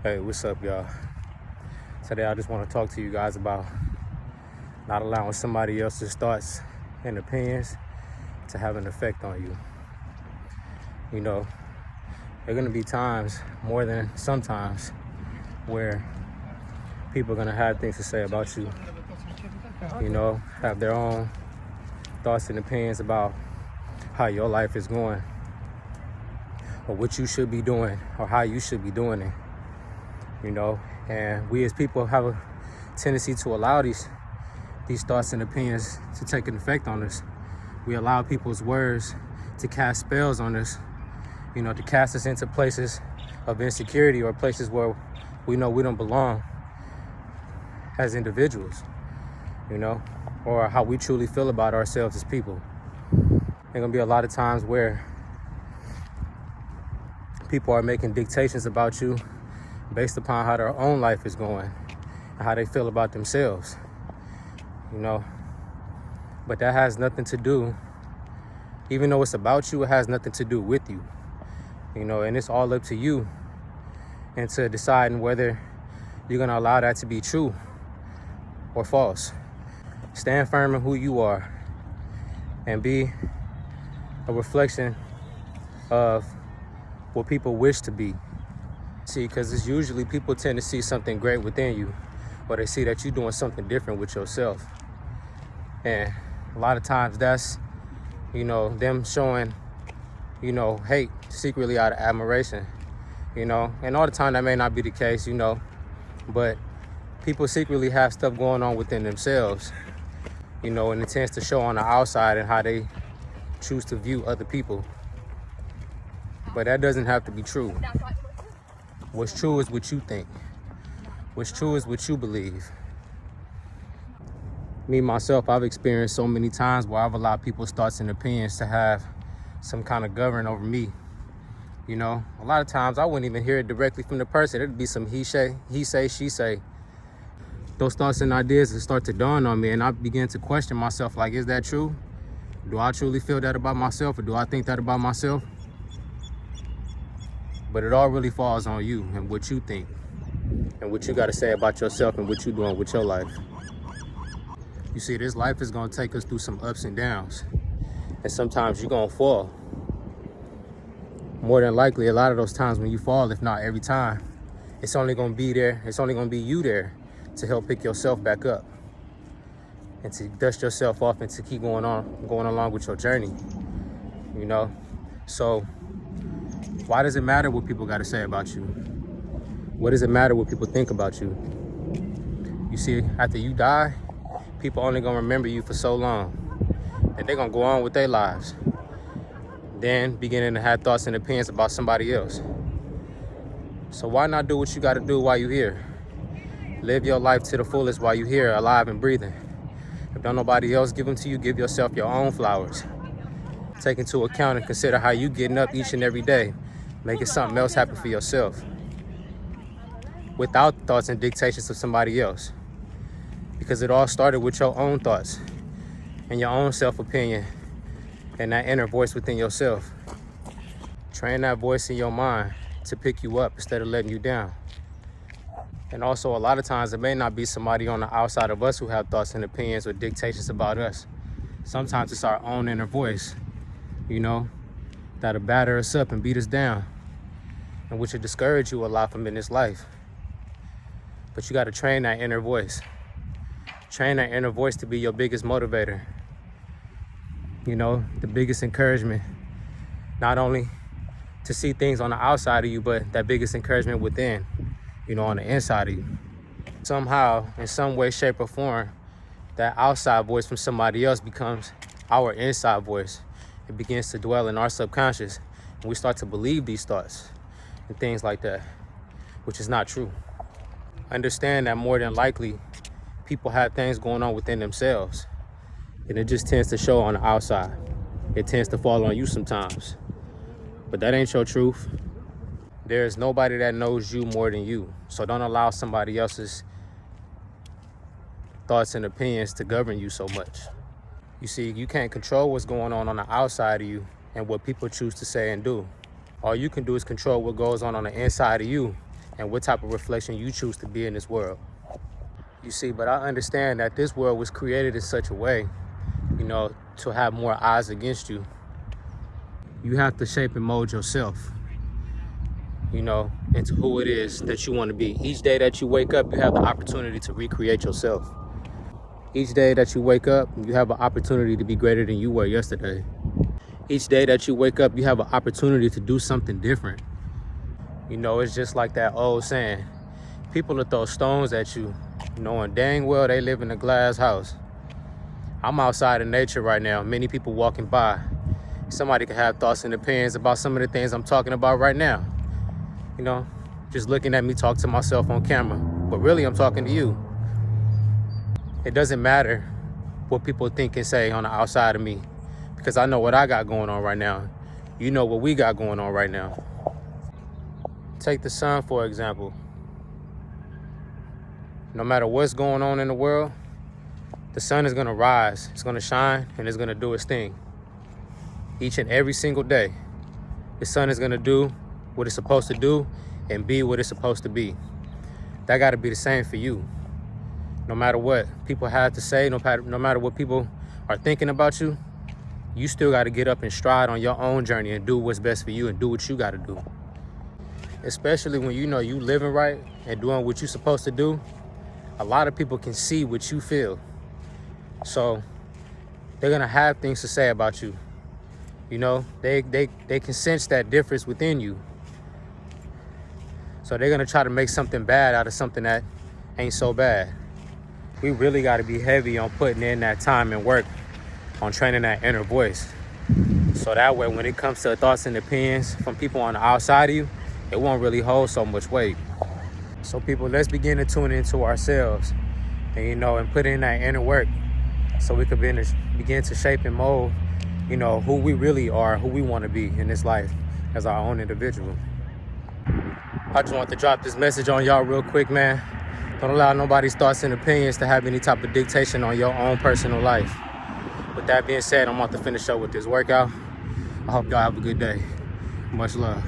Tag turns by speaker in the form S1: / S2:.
S1: Hey, what's up, y'all? Today I just want to talk to you guys about not allowing somebody else's thoughts and opinions to have an effect on you. You know, there are going to be times, more than sometimes, where people are going to have things to say about you. You know, have their own thoughts and opinions about how your life is going, or what you should be doing, or how you should be doing it. You know, and we as people have a tendency to allow these thoughts and opinions to take an effect on us. We allow people's words to cast spells on us, you know, to cast us into places of insecurity or places where we know we don't belong as individuals, you know, or how we truly feel about ourselves as people. There are gonna be a lot of times where people are making dictations about you based upon how their own life is going and how they feel about themselves, you know. But that has nothing to do, even though it's about you, it has nothing to do with you, you know, and it's all up to you and to deciding whether you're gonna allow that to be true or false. Stand firm in who you are and be a reflection of what people wish to be. See, because it's usually people tend to see something great within you, or they see that you're doing something different with yourself. And a lot of times that's, you know, them showing, you know, hate secretly out of admiration, you know. And all the time that may not be the case, you know, but people secretly have stuff going on within themselves, you know, and it tends to show on the outside and how they choose to view other people. But that doesn't have to be true. What's true is what you think. What's true is what you believe. Me, myself, I've experienced so many times where I've allowed people's thoughts and opinions to have some kind of govern over me. You know, a lot of times I wouldn't even hear it directly from the person. It'd be some he say, she say. Those thoughts and ideas would start to dawn on me, and I begin to question myself, like, is that true? Do I truly feel that about myself, or do I think that about myself? But it all really falls on you and what you think and what you got to say about yourself and what you're doing with your life. You see, this life is going to take us through some ups and downs, and sometimes you're going to fall. More than likely, a lot of those times when you fall, if not every time, it's only going to be there. It's only going to be you there to help pick yourself back up and to dust yourself off and to keep going along with your journey, you know? So why does it matter what people got to say about you? What does it matter what people think about you? You see, after you die, people only gonna remember you for so long, and they're gonna go on with their lives, then beginning to have thoughts and opinions about somebody else. So why not do what you gotta do while you're here? Live your life to the fullest while you're here, alive and breathing. If don't nobody else give them to you, give yourself your own flowers. Take into account and consider how you getting up each and every day, making something else happen for yourself without the thoughts and dictations of somebody else. Because it all started with your own thoughts and your own self-opinion and that inner voice within yourself. Train that voice in your mind to pick you up instead of letting you down. And also, a lot of times it may not be somebody on the outside of us who have thoughts and opinions or dictations about us. Sometimes it's our own inner voice, you know, that'll batter us up and beat us down, and which will discourage you a lot from in this life. But you got to train that inner voice. Train that inner voice to be your biggest motivator. You know, the biggest encouragement. Not only to see things on the outside of you, but that biggest encouragement within, you know, on the inside of you. Somehow, in some way, shape, or form, that outside voice from somebody else becomes our inside voice. It begins to dwell in our subconscious, and we start to believe these thoughts and things like that, which is not true. Understand that more than likely, people have things going on within themselves, and it just tends to show on the outside. It tends to fall on you sometimes, but that ain't your truth. There's nobody that knows you more than you, so don't allow somebody else's thoughts and opinions to govern you so much. You see, you can't control what's going on the outside of you and what people choose to say and do. All you can do is control what goes on the inside of you and what type of reflection you choose to be in this world. You see, but I understand that this world was created in such a way, you know, to have more eyes against you. You have to shape and mold yourself, you know, into who it is that you want to be. Each day that you wake up, you have the opportunity to recreate yourself. Each day that you wake up, you have an opportunity to be greater than you were yesterday. Each day that you wake up, you have an opportunity to do something different. You know, it's just like that old saying, people will throw stones at you, knowing dang well they live in a glass house. I'm outside in nature right now, many people walking by. Somebody could have thoughts and opinions about some of the things I'm talking about right now. You know, just looking at me talk to myself on camera, but really I'm talking to you. It doesn't matter what people think and say on the outside of me, because I know what I got going on right now. You know what we got going on right now. Take the sun, for example. No matter what's going on in the world, the sun is gonna rise, it's gonna shine, and it's gonna do its thing. Each and every single day, the sun is gonna do what it's supposed to do and be what it's supposed to be. That gotta be the same for you. No matter what people have to say, no matter what people are thinking about you, you still gotta get up and stride on your own journey and do what's best for you and do what you gotta do. Especially when you know you living right and doing what you're supposed to do, a lot of people can see what you feel. So they're gonna have things to say about you. You know, they can sense that difference within you. So they're gonna try to make something bad out of something that ain't so bad. We really gotta be heavy on putting in that time and work on training that inner voice. So that way, when it comes to thoughts and opinions from people on the outside of you, it won't really hold so much weight. So people, let's begin to tune into ourselves and, you know, and put in that inner work so we could begin to shape and mold, you know, who we really are, who we want to be in this life as our own individual. I just want to drop this message on y'all real quick, man. Don't allow nobody's thoughts and opinions to have any type of dictation on your own personal life. With that being said, I'm about to finish up with this workout. I hope y'all have a good day. Much love.